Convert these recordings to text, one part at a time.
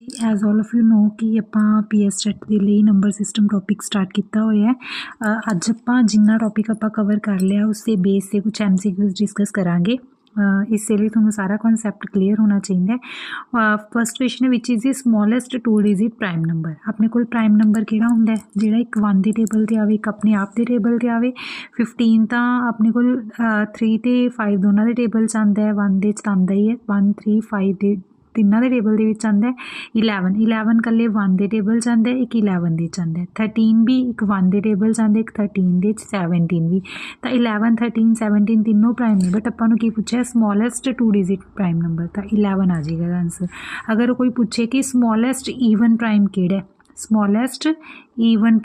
As all of you know कि ਆਪਾਂ PSTET ਦੇ ਲਈ ਨੰਬਰ ਸਿਸਟਮ ਟੌਪਿਕ ਸਟਾਰਟ ਕੀਤਾ ਹੋਇਆ ਹੈ। ਅੱਜ ਆਪਾਂ ਜਿੰਨਾ ਟੌਪਿਕ ਆਪਾਂ ਕਵਰ ਕਰ ਲਿਆ ਉਸ ਦੇ ਬੇਸ ਤੇ ਕੁਝ ਐਮਸੀਕਿਊਜ਼ ਡਿਸਕਸ ਕਰਾਂਗੇ। ਇਸੇ ਲਈ ਤੁਹਾਨੂੰ ਸਾਰਾ ਕਨਸੈਪਟ ਕਲੀਅਰ ਹੋਣਾ ਚਾਹੀਦਾ ਹੈ। ਫਸਟ ਕੁਐਸਚਨ ਹੈ ਵਿਚ is the smallest 2 digit prime number. ਆਪਣੇ ਕੋਲ ਪ੍ਰਾਈਮ ਨੰਬਰ ਕਿਹੜਾ ਹੁੰਦਾ ਹੈ ਜਿਹੜਾ ਇੱਕ 1 ਦੇ ਟੇਬਲ ਤੇ ਆਵੇ, ਇੱਕ ਆਪਣੇ ਆਪ ਦੇ ਟੇਬਲ ਤੇ ਆਵੇ। 15 ਤਾਂ ਆਪਣੇ ਕੋਲ 3 ਤੇ 5 ਦੋਨਾਂ ਦੇ ਟੇਬਲ 'ਚ ਆਉਂਦਾ ਹੈ, 1 ਦੇ 'ਚ ਤਾਂ ਆਉਂਦਾ ਹੀ ਹੈ, 1 3 5 ਦੇ ਤਿੰਨਾਂ ਦੇ ਟੇਬਲ ਦੇ ਵਿੱਚ ਆਉਂਦਾ ਹੈ। 11 ਇਕੱਲੇ 1 ਦੇ ਟੇਬਲ 'ਚ ਆਉਂਦਾ, ਇੱਕ 11 ਦੇ 'ਚ ਆਉਂਦਾ। 13 ਵੀ ਇੱਕ 1 ਦੇ ਟੇਬਲ 'ਚ ਆਉਂਦਾ, ਇੱਕ 13 ਦੇ 'ਚ, 17 ਵੀ। ਤਾਂ 11 13 17 ਤਿੰਨੋਂ ਪ੍ਰਾਈਮ ਨੇ, ਬਟ ਆਪਾਂ ਨੂੰ ਕੀ ਪੁੱਛਿਆ ਸਮੋਲੈਸਟ 2 ਡਿਜਿਟ ਪ੍ਰਾਈਮ ਨੰਬਰ, ਤਾਂ 11 ਆ ਜਾਏਗਾ ਦਾ ਆਂਸਰ। ਅਗਰ ਕੋਈ ਪੁੱਛੇ ਕਿ ਸਮੋਲੈਸਟ ਈਵਨ ਪ੍ਰਾਈਮ ਕਿਹੜਾ, ਸਮੋਲੈਸਟ ਈਵਨ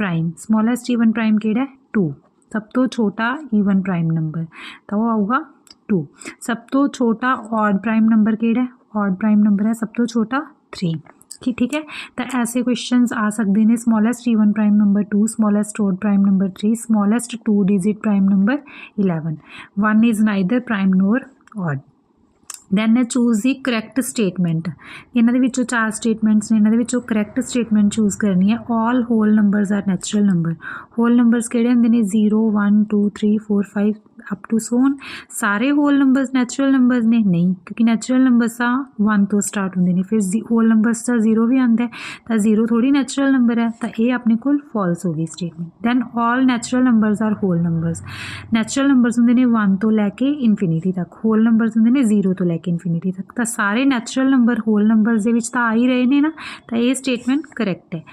ਪ੍ਰਾਈਮ ਕਿਹੜਾ, 2। ਸਭ ਤੋਂ ਛੋਟਾ ਈਵਨ ਪ੍ਰਾਈਮ ਨੰਬਰ ਤਾਂ ਉਹ ਆਊਗਾ 2। ਸਭ ਤੋਂ ਛੋਟਾ ऑड प्राइम नंबर ਕਿਹੜਾ, ऑड प्राइम नंबर है सब तो छोटा 3। ठीक है, तो ऐसे क्वेश्चंस आ सकते हैं। Smallest even prime number 2, smallest odd prime number 3, smallest 2 digit prime number 11। 1 is neither prime nor odd. Then है चूज़ दी करैक्ट स्टेटमेंट। इन्हों के 4 स्टेटमेंट्स ने, इन्हों करैक्ट स्टेटमेंट चूज़ करनी है। All whole numbers are natural number. Whole numbers किहड़े हुंदे ने 0 1 2 3 4 5 अप टू सो ऑन। सारे होल नंबर्स नैचुरल नंबर्स ने नहीं, क्योंकि नैचुरल नंबर्स आ 1 तो स्टार्ट होंदे ने, फिर होल नंबर्स का 0 भी आंदा है, तो 0 थोड़ी नैचुरल नंबर है, तो ये अपने कोल फॉल्स हो गई statement. Then all natural numbers are whole numbers. Natural numbers होंदे ने 1 तो लैके इनफिनिटी तक, होल नंबर्स होंदे ने 0 तो लैके इनफिनिटी तक। तो सारे natural number whole numbers they विच तां आ ही रहे ने ना, तो ये स्टेटमेंट करैक्ट है।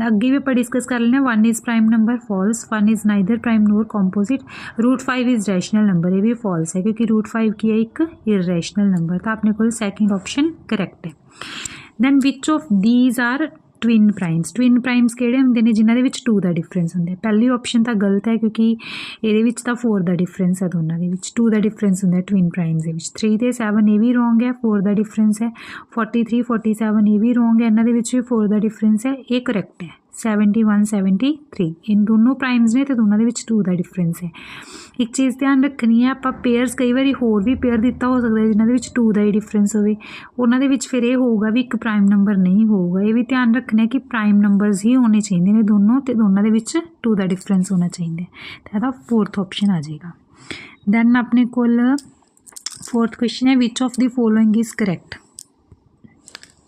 अगे भी आप डिस्कस कर लेना। 1 is prime number, false. 1 is neither prime nor composite. √5 is rational number, ये भी फॉल्स है, क्योंकि √5 की है एक इरेशनल नंबर। तो अपने को सेकंड ऑप्शन करैक्ट है। Then which of these are twin primes. Twin primes किहड़े हुंदे ने जिन्हां दे विच 2 दा डिफरेंस हुंदा है। पहली ऑप्शन तो गलत है, क्योंकि ये 4 दा डिफरेंस है, दोनों के 2 दा डिफरेंस हुंदा है ट्विन प्राइम्स दे विच। 3 ते 7 ये भी रॉन्ग है, 4 दा डिफरेंस है। 43 47 ये भी रॉन्ग है, इन्हां दे विच भी 4 दा डिफरेंस है, ये करैक्ट है। 71 73 इन दोनों प्राइम्स ने, तो दोनों के 2 का डिफरेंस है। एक चीज़ ध्यान रखनी है, आप पेयर्स कई बार होर भी पेयर दिता हो सकता है जिन्होंने 2 का ही डिफरेंस हो, उन्होंने फिर ये होगा भी एक प्राइम नंबर नहीं होगा। ये भी ध्यान रखना है कि प्राइम नंबर्स ही होने चाहिए ने दोनों, तो दोनों के 2 का डिफरेंस होना चाहिए। तो यह 4th ऑप्शन आ जाएगा। दैन अपने को 4th क्वेश्चन है which of the following is correct.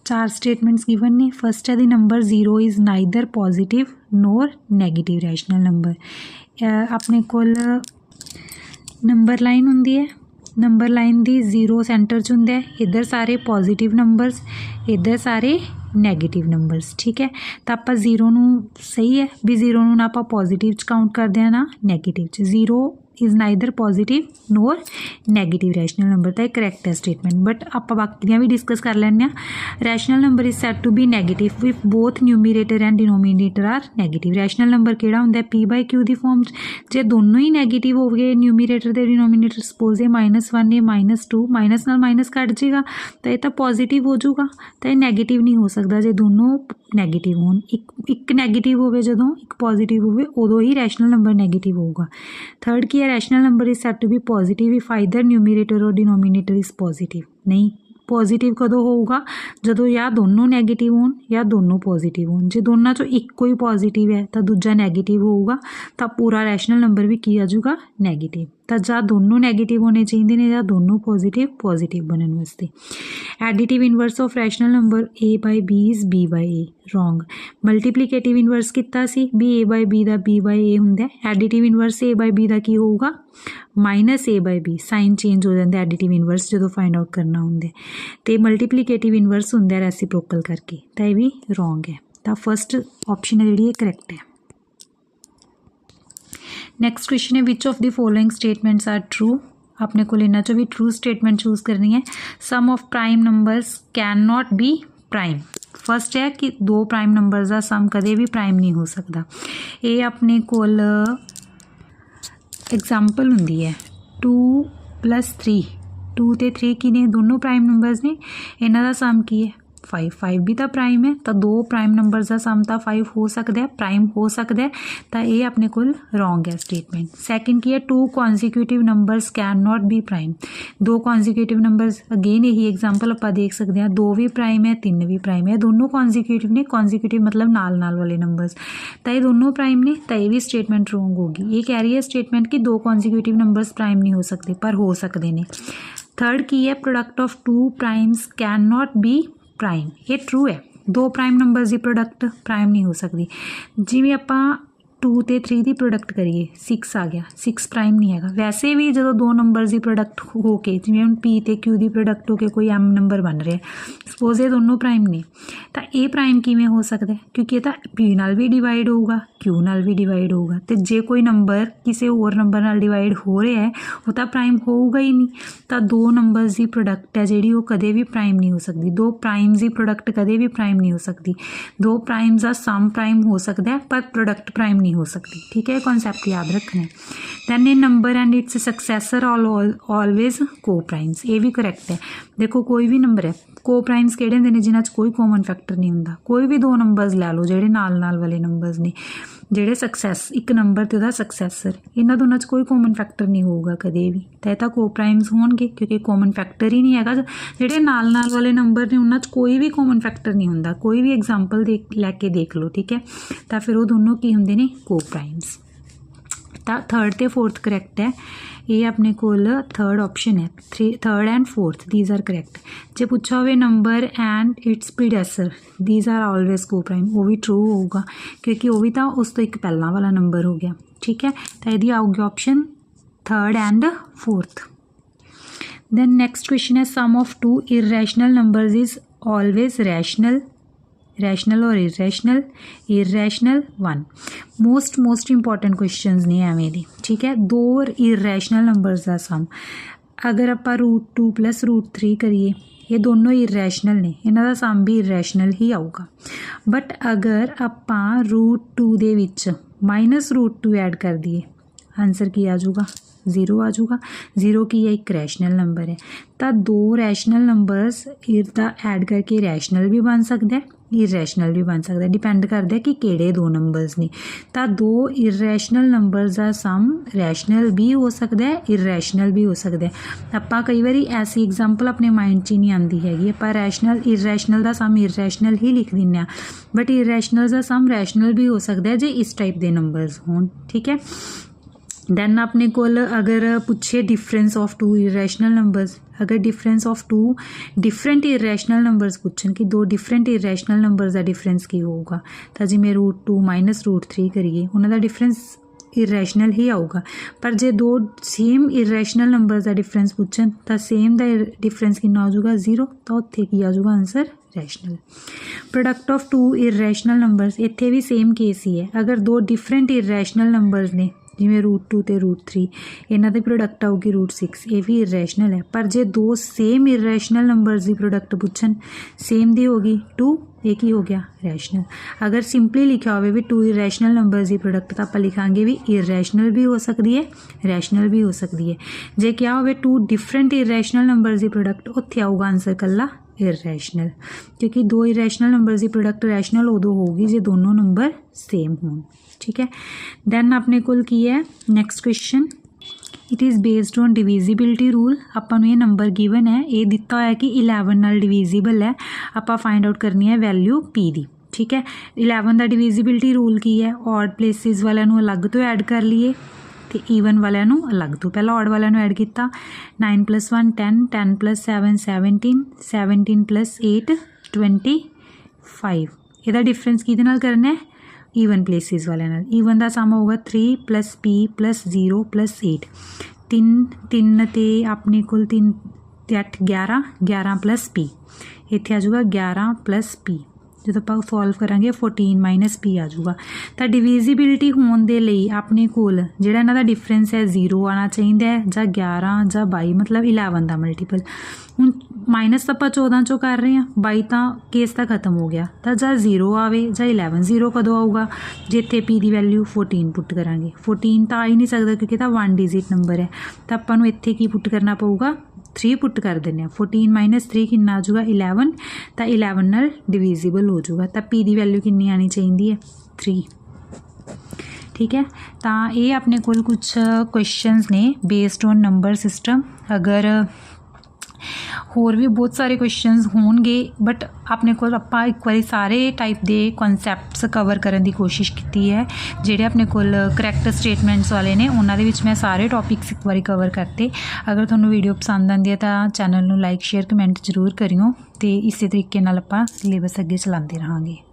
4 statements given ने। फर्स्ट है the number 0 is neither positive nor negative rational number. अपने को नंबर लाइन होंदी है, नंबर लाइन दी 0 सेंटर च हुंदा है, इधर सारे पॉजिटिव नंबर्स, इधर सारे नैगेटिव नंबर्स। ठीक है, तो आप 0 नू सही है भी 0 नू ना आप पॉजिटिव च काउंट करते हैं ना नैगेटिव च। 0 is neither positive nor negative rational number, तो करैक्ट है स्टेटमेंट। बट आप बाकी भी डिस्कस कर लैंने। Rational number is said to be negative if both numerator and denominator are negative. Rational number किहड़ा हुंदा है P/Q की फॉर्म, जे दोनों ही नैगेटिव हो गए न्यूमीरेटर ते डिनोमीनेटर, सपोज ये -1 ये -2, माइनस नाल माइनस कट जाएगा, तो ये तो पॉजिटिव हो जाऊगा, तो ये नैगेटिव नहीं हो सकता जे दोनों नैगेटिव होन। एक नैगेटिव हो जदों, एक पॉजिटिव हो उदों ही रैशनल नंबर नैगेटिव होगा। थर्ड की है rational number is said to be positive if either numerator और डिनोमीनेटर इज पॉजिटिव। नहीं, पॉजिटिव कदों होगा जदों या दोनों नैगेटिव होन या दोनों पॉजिटिव होन। जे दोनों चों एक कोई पॉजिटिव है तो दूजा नैगेटिव होगा, तो पूरा रैशनल नंबर भी की आ जाऊगा नैगेटिव। तो या दोनों नैगेटिव होने चाहिए ने या दोनों पॉजिटिव बनने वास्ते। Additive inverse of rational number A/B is B/A, wrong. Multiplicative inverse किता सी भी A/B का B/A हुंदा है। एडिटिव इनवर्स A/B का की होगा -A/B, साइन चेंज हो जाता है एडिटिव इनवर्स जो फाइंड आउट करना होंगे। तो मल्टीप्लीकेटिव इनवर्स होंदा है रेसिप्रोकल करके, तो यह भी रॉन्ग है। तो फर्स्ट ऑप्शन है जी करैक्ट है। नैक्सट क्वेश्चन है which of the following statements are true. अपने को इन्हां चों भी ट्रू स्टेटमेंट चूज़ करनी है। Sum of prime numbers can not be prime. First है कि 2 प्राइम नंबर्स का सम कदे भी प्राइम नहीं हो सकता। ये अपने को एग्जाम्पल होंदी है 2 + 3, 2 ते 3 की ने दोनों प्राइम नंबर्स ने, इन्हां दा सम की है 5 5 भी तो प्राइम है, तो दो प्राइम नंबर्स का सम तो 5 हो सकता है, प्राइम हो सकता है, तो ये अपने को रॉन्ग है स्टेटमेंट। सैकेंड की है 2 consecutive numbers can not be prime. 2 consecutive numbers again यही एग्जाम्पल आप देख सकते हैं, 2 भी प्राइम है 3 भी प्राइम है, दोनों कॉन्जिक्यूटिव ने, कॉन्जिक्यूटिव मतलब नाल वाले नंबर्स, तो ये दोनों प्राइम ने, तो ये भी स्टेटमेंट रॉन्ग होगी। ये कह रही है स्टेटमेंट कि 2 कॉन्जिक्यूटिव नंबर्स प्राइम नहीं हो सकते, पर हो सकते हैं। थर्ड की है product of 2 primes can not be prime. ये ट्रू है, 2 प्राइम नंबर्स की प्रोडक्ट प्राइम नहीं हो सकती। जिवें आपां 2 ते 3 की प्रोडक्ट करिए 6 आ गया, 6 प्राइम नहीं है। वैसे भी जो 2 नंबर्स की प्रोडक्ट हो के, जिवें हुण P ते Q की प्रोडक्ट होकर कोई M नंबर बन रहा है, सपोज ये दोनों प्राइम ने, तो ये प्राइम किवें हो सकता है, क्योंकि ये तो P नाल भी डिवाइड होगा, Q नाल भी डिवाइड होगा, तो जे कोई नंबर किसी होर नंबर नाल डिवाइड हो रहा है वो तो प्राइम होगा ही नहीं। तो 2 नंबर्स की प्रोडक्ट है जी वो कदे भी प्राइम नहीं हो सकती, 2 प्राइम्स की प्रोडक्ट कदे भी प्राइम नहीं हो सकती। 2 प्राइम्स का सम प्राइम हो सकता है पर प्रोडक्ट प्राइम नहीं हो सकती, ठीक है, कॉन्सैप्ट याद रखना है। Then a number and its successor always coprimes, ये भी करैक्ट है। देखो कोई भी नंबर है, को प्राइम्स किहड़े हुंदे ने जिन्हां च कोई कॉमन फैक्टर नहीं हुंदा। कोई भी 2 नंबर्स लै लो जिहड़े नाल वाले नंबर्स ने, जिहड़े सक्सैस एक नंबर ते उहदा सक्सैसर, इन्हां दोनां च कोई कॉमन फैक्टर नहीं होगा कदे भी, तो को प्राइम्स होणगे क्योंकि कॉमन फैक्टर ही नहीं हैगा। जिहड़े नाल वाले नंबर ने उन्हां च कोई भी कॉमन फैक्टर नहीं हुंदा। कोई भी एग्जाम्पल लैके देख लो, ठीक है, तो फिर वो दोनों की हुंदे ने को प्राइम्स। तो थर्ड ते फोर्थ करैक्ट है, ये अपने कोल थर्ड ऑप्शन है, third and fourth these are correct. जे पूछा होवे number and its predecessor these are always coprime, वो भी ट्रू होगा क्योंकि वो भी तो उस तो एक पहला वाला नंबर हो गया, ठीक है। तो यदि आऊगी option third and fourth. Then next question है sum of 2 irrational numbers is always rational, rational और irrational, irrational 1। Most important questions ने एवें दी, ठीक है। 2 इरेशनल नंबर्स का सम अगर आप √2 + √3 करिए, ये दोनों इरेशनल ने, इन्हां दा सम भी इरेशनल ही आऊगा। बट अगर आप √2 दे विच -√2 ऐड कर दिए, आंसर की आ जाऊगा 0 आ जाऊगा। 0 की है एक रैशनल नंबर है, तो 2 रैशनल नंबर्स इदा ऐड करके रैशनल भी बन सकता है, इरेशनल भी बन सकता है, डिपेंड करता है कि किहड़े 2 नंबर्स ने। तो 2 इरेशनल नंबर्स का सम रैशनल भी हो सकता है, इरेशनल भी हो सकता है। आपां कई बारी ऐसी एग्जाम्पल अपने माइंड च ही नहीं आती हैगी, आपां रैशनल इरेशनल का सम इरेशनल ही लिख दिंदे, बट इरेशनल का सम रैशनल भी हो सकता है जे इस टाइप के नंबर्स होण, ठीक है। दैन अपने कोल अगर पूछे डिफरेंस ऑफ 2 इरेशनल नंबर्स, अगर difference of 2 different irrational numbers पूछन कि 2 डिफरेंट इरेशनल नंबर्स का डिफरेंस की होगा, तो जिवें √2 -√3 करिए उन्हां दा डिफरेंस इरेशनल ही आऊगा। पर जे 2 सेम इरेशनल नंबर्स का डिफरेंस पूछन तो सेम का डिफरेंस कितना हो जाऊगा 0, तो उत्थे की आ जाऊगा answer rational. Product of 2 irrational numbers, इत्थे भी सेम केस ही है। अगर 2 डिफरेंट इरेशनल नंबर्स ने जिमें √2 ते √3, इन्हां दी प्रोडक्ट आऊगी √6, ये भी इरेशनल है। पर जे 2 सेम इरेशनल नंबर्स की प्रोडक्ट पूछन, सेम दी होगी 2, एक ही हो गया रैशनल। अगर सिंपली लिखा हो भी 2 इरेशनल नंबर्स की प्रोडक्ट, तो आप लिखांगे भी इरेशनल भी हो सकती है, रैशनल भी हो सकती है। जे क्या हो 2 डिफरेंट इरेशनल नंबर्स की प्रोडक्ट, उत्थे आऊगा आंसर कल्ला इरेशनल, क्योंकि 2 इरेशनल नंबर्स की प्रोडक्ट रैशनल उदों होगी जे दोनों नंबर सेम होण, ठीक है। दैन अपने कोल की है next question, it is based on divisibility rule. आपां नूं ये नंबर गिवन है, ये दिता होया कि 11 नाल डिविजिबल है, आपां फाइंड आउट करनी है वैल्यू P दी, ठीक है। 11 का डिविजिबिलिटी रूल की है, ऑड प्लेसिस वाले नूं अलग तो ऐड कर लीए तो ईवन वाले नूं अलग तो, पहला ऑड वाले नूं ऐड किया 9 + 1 10, 10 + 7 17, 17 + 8 25। इहदा डिफरेंस किहदे नाल करना है, ईवन प्लेसिस वाले नाल। ईवन का सम होगा 3 + P + 0 + 8, 3 ते अपने कोल 3 ते 8 11, 11 + P, इत्थे आ जाऊगा 11 + P। जो आप सॉल्व करांगे 14 - P आ जाऊगा। तो डिविजिबिलिटी होने दे लई अपने कोल जिहड़ा इन्हां दा डिफरेंस है 0 आना चाहिए है, जां 11 जां 22, मतलब 11 का मल्टीपल। हुण माइनस तो आप 14 चों कर रहे हैं, 22 तो केस तो खत्म हो गया, तो जां 0 आवे जां 11। 0 कदों आऊगा जे इत्थे P की वैल्यू 14 पुट करांगे, 14 तो आ ही नहीं सकता क्योंकि तो 1 डिजिट नंबर है, तो आपां नूं इत्थे की पुट करना पऊगा 3 पुट कर देने 14 माइनस 3 कितना आ जाऊगा 11 तो 11 नाल डिविजिबल हो जाऊगा तो पी की वैल्यू कितनी आनी चाहिए है 3 ठीक है। तो ये अपने कोल कुछ क्वेश्चंस ने बेस्ड ऑन नंबर सिस्टम अगर होर भी बहुत सारे क्वेश्चंस होंगे बट अपने को आपां एक बार सारे टाइप के कॉन्सैप्ट्स कवर करने की कोशिश की है जेडे अपने कोल करैक्ट स्टेटमेंट्स वाले ने उन्होंने विच मैं सारे टॉपिक्स एक बार कवर करते। अगर तुहानूं वीडियो पसंद आती है तो चैनल नूं लाइक शेयर कमेंट जरूर करियो तो इस तरीके नाल आपां सिलेबस अगे चलाते रहांगे।